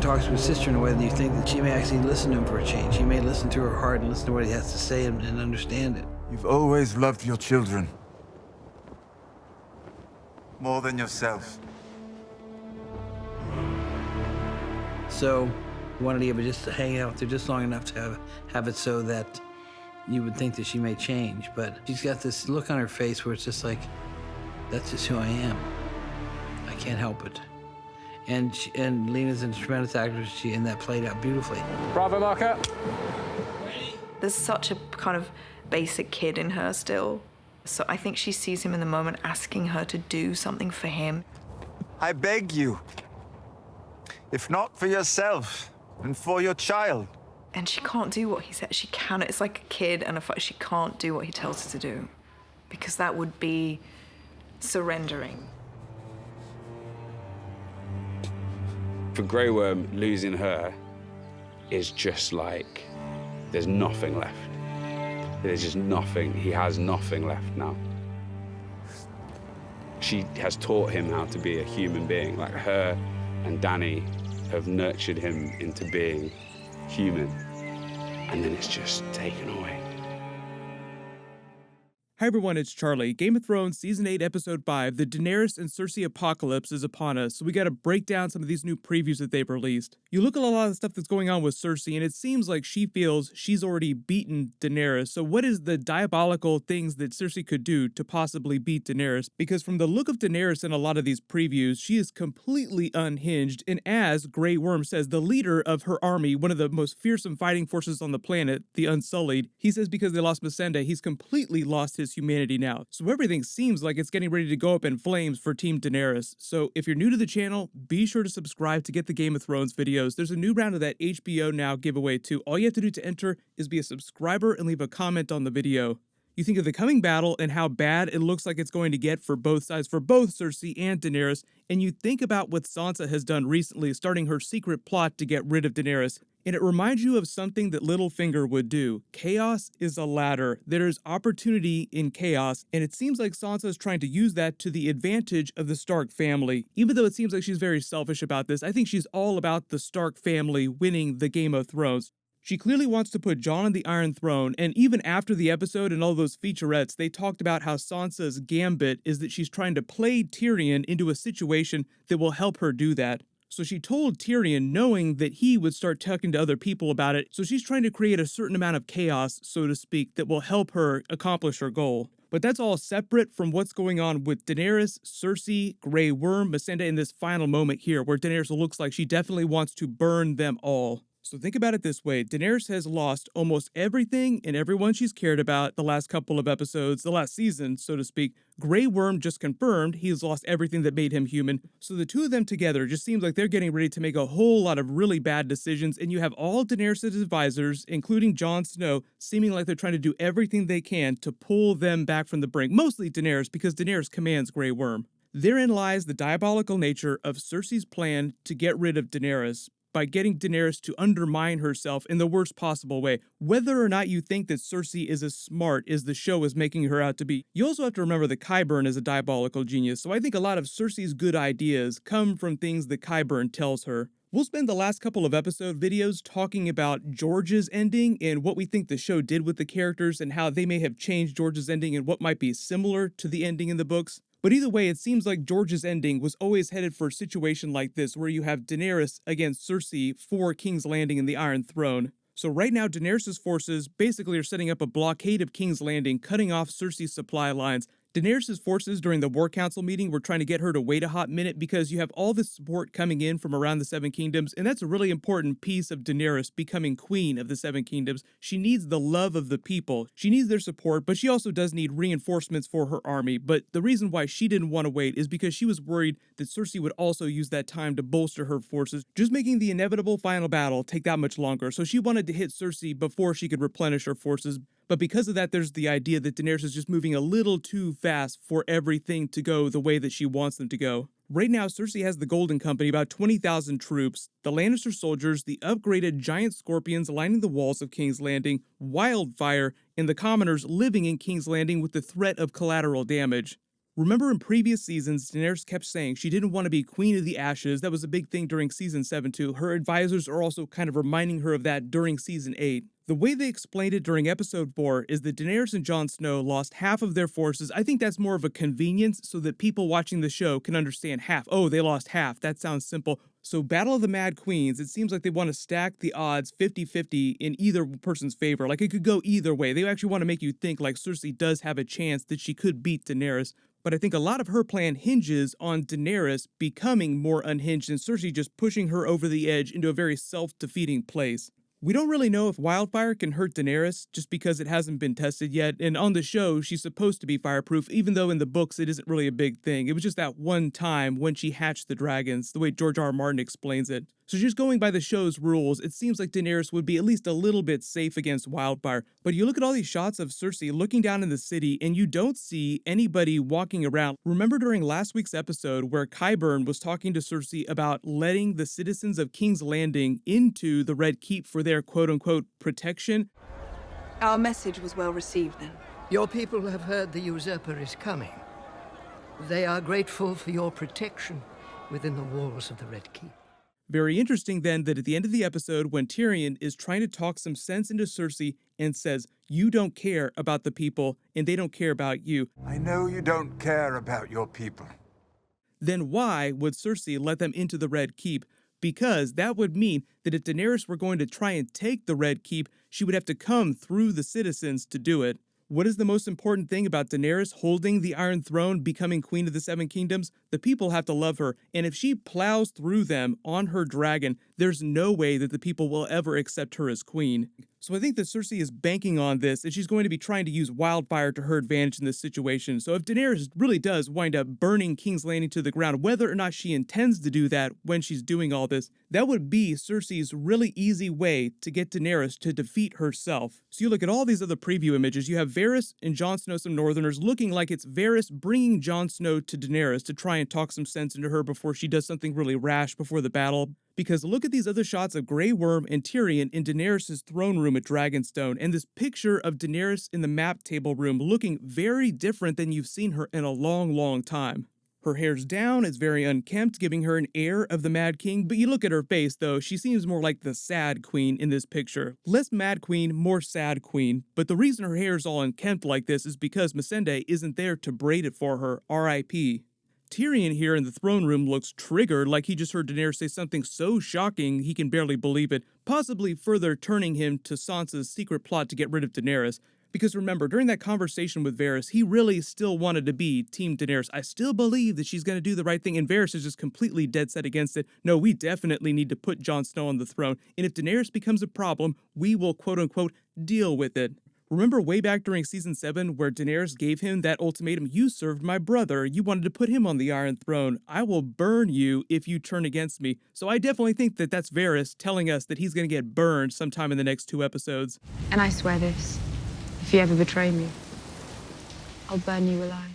talks to his sister in a way that you think that she may actually listen to him for a change. She may listen to her heart and listen to what he has to say and understand it. You've always loved your children. More than yourself. So, you wanted Eva just to hang out there just long enough to have it so that you would think that she may change. But she's got this look on her face where it's just like, that's just who I am. I can't help it. And Lena's a tremendous actress, and that played out beautifully. Bravo marker. There's such a kind of basic kid in her still. So I think she sees him in the moment asking her to do something for him. I beg you. If not for yourself, and for your child. And she can't do what he said. She cannot. It's like a kid and she can't do what he tells her to do. Because that would be surrendering. For Grey Worm, losing her is just like, there's nothing left. There's just nothing. He has nothing left now. She has taught him how to be a human being. Like, her and Dany have nurtured him into being human. And then it's just taken away. Hi everyone, it's Charlie. Game of Thrones Season 8, Episode 5, the Daenerys and Cersei apocalypse is upon us, so we gotta break down some of these new previews that they've released. You look at a lot of the stuff that's going on with Cersei, and it seems like she feels she's already beaten Daenerys, so what is the diabolical things that Cersei could do to possibly beat Daenerys? Because from the look of Daenerys in a lot of these previews, she is completely unhinged, and as Grey Worm says, the leader of her army, one of the most fearsome fighting forces on the planet, the Unsullied, he says because they lost Missandei, he's completely lost his humanity now. So everything seems like it's getting ready to go up in flames for Team Daenerys. So if you're new to the channel, be sure to subscribe to get the Game of Thrones videos. There's a new round of that HBO Now giveaway too. All you have to do to enter is be a subscriber and leave a comment on the video. You think of the coming battle and how bad it looks like it's going to get for both sides, for both Cersei and Daenerys, and you think about what Sansa has done recently, starting her secret plot to get rid of Daenerys, and it reminds you of something that Littlefinger would do. Chaos is a ladder. There is opportunity in chaos, and it seems like Sansa is trying to use that to the advantage of the Stark family. Even though it seems like she's very selfish about this, I think she's all about the Stark family winning the Game of Thrones. She clearly wants to put Jon on the Iron Throne, and even after the episode and all those featurettes, they talked about how Sansa's gambit is that she's trying to play Tyrion into a situation that will help her do that. So she told Tyrion, knowing that he would start talking to other people about it, so she's trying to create a certain amount of chaos, so to speak, that will help her accomplish her goal. But that's all separate from what's going on with Daenerys, Cersei, Grey Worm, Missandei in this final moment here, where Daenerys looks like she definitely wants to burn them all. So think about it this way, Daenerys has lost almost everything and everyone she's cared about the last couple of episodes, the last season, so to speak. Grey Worm just confirmed he's lost everything that made him human. So the two of them together just seems like they're getting ready to make a whole lot of really bad decisions, and you have all Daenerys' advisors, including Jon Snow, seeming like they're trying to do everything they can to pull them back from the brink. Mostly Daenerys, because Daenerys commands Grey Worm. Therein lies the diabolical nature of Cersei's plan to get rid of Daenerys, by getting Daenerys to undermine herself in the worst possible way. Whether or not you think that Cersei is as smart as the show is making her out to be, you also have to remember that Qyburn is a diabolical genius, so I think a lot of Cersei's good ideas come from things that Qyburn tells her. We'll spend the last couple of episode videos talking about George's ending and what we think the show did with the characters and how they may have changed George's ending and what might be similar to the ending in the books. But either way, it seems like George's ending was always headed for a situation like this, where you have Daenerys against Cersei for King's Landing and the Iron Throne. So right now, Daenerys' forces basically are setting up a blockade of King's Landing, cutting off Cersei's supply lines. Daenerys' forces during the War Council meeting were trying to get her to wait a hot minute because you have all this support coming in from around the Seven Kingdoms, and that's a really important piece of Daenerys becoming queen of the Seven Kingdoms. She needs the love of the people. She needs their support, but she also does need reinforcements for her army. But the reason why she didn't want to wait is because she was worried that Cersei would also use that time to bolster her forces, just making the inevitable final battle take that much longer. So she wanted to hit Cersei before she could replenish her forces. But because of that, there's the idea that Daenerys is just moving a little too fast for everything to go the way that she wants them to go. Right now, Cersei has the Golden Company, about 20,000 troops, the Lannister soldiers, the upgraded giant scorpions lining the walls of King's Landing, wildfire, and the commoners living in King's Landing with the threat of collateral damage. Remember in previous seasons, Daenerys kept saying she didn't want to be Queen of the Ashes. That was a big thing during season 7 too. Her advisors are also kind of reminding her of that during season 8. The way they explained it during episode 4 is that Daenerys and Jon Snow lost half of their forces. I think that's more of a convenience so that people watching the show can understand half. Oh, they lost half. That sounds simple. So Battle of the Mad Queens, it seems like they want to stack the odds 50-50 in either person's favor. Like it could go either way. They actually want to make you think like Cersei does have a chance that she could beat Daenerys. But I think a lot of her plan hinges on Daenerys becoming more unhinged and Cersei just pushing her over the edge into a very self-defeating place. We don't really know if wildfire can hurt Daenerys just because it hasn't been tested yet, and on the show, she's supposed to be fireproof, even though in the books it isn't really a big thing. It was just that one time when she hatched the dragons, the way George R. R. Martin explains it. So just going by the show's rules, it seems like Daenerys would be at least a little bit safe against wildfire. But you look at all these shots of Cersei looking down in the city, and you don't see anybody walking around. Remember during last week's episode where Qyburn was talking to Cersei about letting the citizens of King's Landing into the Red Keep for their quote-unquote protection? Our message was well received then. Your people have heard the usurper is coming. They are grateful for your protection within the walls of the Red Keep. Very interesting then that at the end of the episode when Tyrion is trying to talk some sense into Cersei and says, you don't care about the people and they don't care about you. I know you don't care about your people. Then why would Cersei let them into the Red Keep? Because that would mean that if Daenerys were going to try and take the Red Keep, she would have to come through the citizens to do it. What is the most important thing about Daenerys holding the Iron Throne, becoming Queen of the Seven Kingdoms? The people have to love her, and if she plows through them on her dragon, there's no way that the people will ever accept her as queen. So I think that Cersei is banking on this, and she's going to be trying to use wildfire to her advantage in this situation. So if Daenerys really does wind up burning King's Landing to the ground, whether or not she intends to do that when she's doing all this, that would be Cersei's really easy way to get Daenerys to defeat herself. So you look at all these other preview images, you have Varys and Jon Snow, some Northerners, looking like it's Varys bringing Jon Snow to Daenerys to try and talk some sense into her before she does something really rash before the battle. Because look at these other shots of Grey Worm and Tyrion in Daenerys' throne room at Dragonstone, and this picture of Daenerys in the map table room looking very different than you've seen her in a long, long time. Her hair's down, it's very unkempt, giving her an air of the Mad King, but you look at her face though, she seems more like the sad queen in this picture. Less Mad Queen, more sad queen, but the reason her hair's all unkempt like this is because Missandei isn't there to braid it for her, R.I.P. Tyrion here in the throne room looks triggered, like he just heard Daenerys say something so shocking he can barely believe it, possibly further turning him to Sansa's secret plot to get rid of Daenerys. Because remember, during that conversation with Varys, he really still wanted to be Team Daenerys. I still believe that she's going to do the right thing, and Varys is just completely dead set against it. No, we definitely need to put Jon Snow on the throne, and if Daenerys becomes a problem, we will quote-unquote deal with it. Remember way back during season 7 where Daenerys gave him that ultimatum, you served my brother, you wanted to put him on the Iron Throne, I will burn you if you turn against me. So I definitely think that that's Varys telling us that he's going to get burned sometime in the next 2 episodes. And I swear this, if you ever betray me, I'll burn you alive.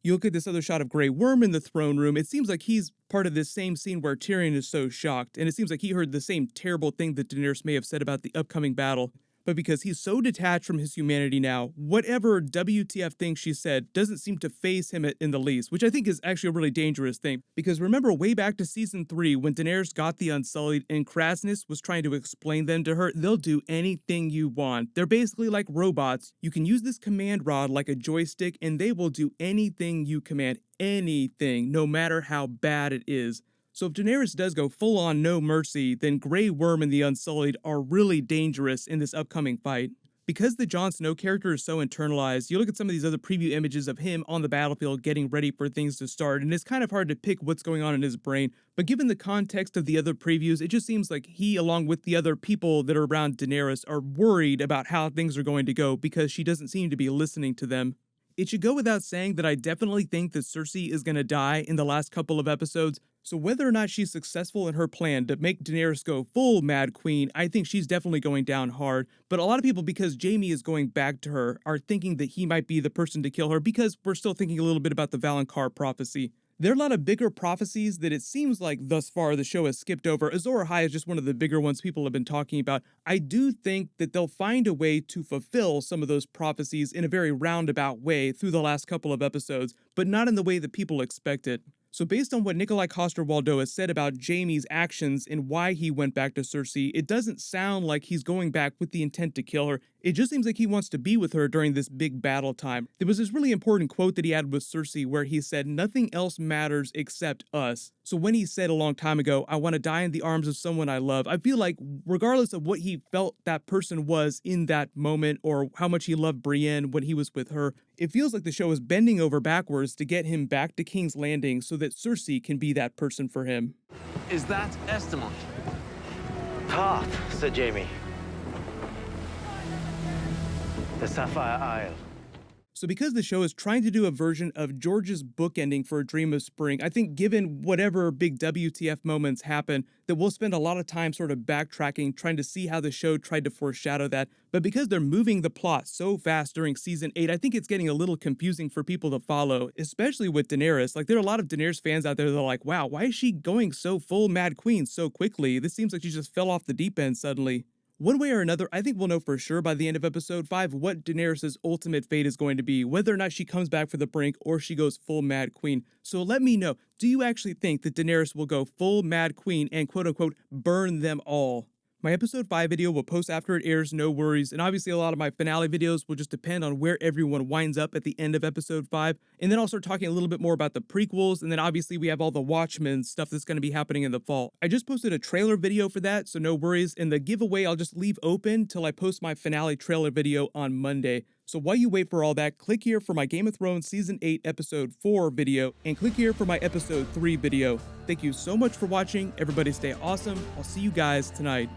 You look at this other shot of Grey Worm in the throne room, it seems like he's part of this same scene where Tyrion is so shocked, and it seems like he heard the same terrible thing that Daenerys may have said about the upcoming battle. But because he's so detached from his humanity now, whatever WTF thing she said doesn't seem to faze him in the least, which I think is actually a really dangerous thing. Because remember way back to season 3 when Daenerys got the Unsullied and Kraznys was trying to explain them to her, they'll do anything you want. They're basically like robots. You can use this command rod like a joystick and they will do anything you command, anything, no matter how bad it is. So if Daenerys does go full-on no mercy, then Grey Worm and the Unsullied are really dangerous in this upcoming fight. Because the Jon Snow character is so internalized, you look at some of these other preview images of him on the battlefield getting ready for things to start, and it's kind of hard to pick what's going on in his brain. But given the context of the other previews, it just seems like he, along with the other people that are around Daenerys, are worried about how things are going to go because she doesn't seem to be listening to them. It should go without saying that I definitely think that Cersei is going to die in the last couple of episodes, so whether or not she's successful in her plan to make Daenerys go full Mad Queen, I think she's definitely going down hard. But a lot of people, because Jaime is going back to her, are thinking that he might be the person to kill her because we're still thinking a little bit about the Valonqar prophecy. There are a lot of bigger prophecies that it seems like thus far the show has skipped over. Azor Ahai is just one of the bigger ones people have been talking about. I do think that they'll find a way to fulfill some of those prophecies in a very roundabout way through the last couple of episodes, but not in the way that people expected. So based on what Nikolai Coster-Waldau has said about Jaime's actions and why he went back to Cersei, it doesn't sound like he's going back with the intent to kill her. It just seems like he wants to be with her during this big battle time. There was this really important quote that he had with Cersei where he said, "Nothing else matters except us." So when he said a long time ago, "I want to die in the arms of someone I love," I feel like regardless of what he felt that person was in that moment or how much he loved Brienne when he was with her, it feels like the show is bending over backwards to get him back to King's Landing so that Cersei can be that person for him. Is that Estamont? Tarth, Sir Jaime. The Sapphire Isle. So because the show is trying to do a version of George's book ending for A Dream of Spring, I think given whatever big WTF moments happen, that we'll spend a lot of time sort of backtracking, trying to see how the show tried to foreshadow that. But because they're moving the plot so fast during season 8, I think it's getting a little confusing for people to follow, especially with Daenerys. Like, there are a lot of Daenerys fans out there that are like, wow, why is she going so full Mad Queen so quickly? This seems like she just fell off the deep end suddenly. One way or another, I think we'll know for sure by the end of episode 5 what Daenerys' ultimate fate is going to be, whether or not she comes back for the brink or she goes full Mad Queen. So let me know, do you actually think that Daenerys will go full Mad Queen and quote-unquote burn them all? My episode 5 video will post after it airs, no worries, and obviously a lot of my finale videos will just depend on where everyone winds up at the end of episode 5, and then I'll start talking a little bit more about the prequels, and then obviously we have all the Watchmen stuff that's going to be happening in the fall. I just posted a trailer video for that, so no worries, and the giveaway I'll just leave open till I post my finale trailer video on Monday. So while you wait for all that, click here for my Game of Thrones Season 8 Episode 4 video, and click here for my Episode 3 video. Thank you so much for watching, everybody stay awesome, I'll see you guys tonight.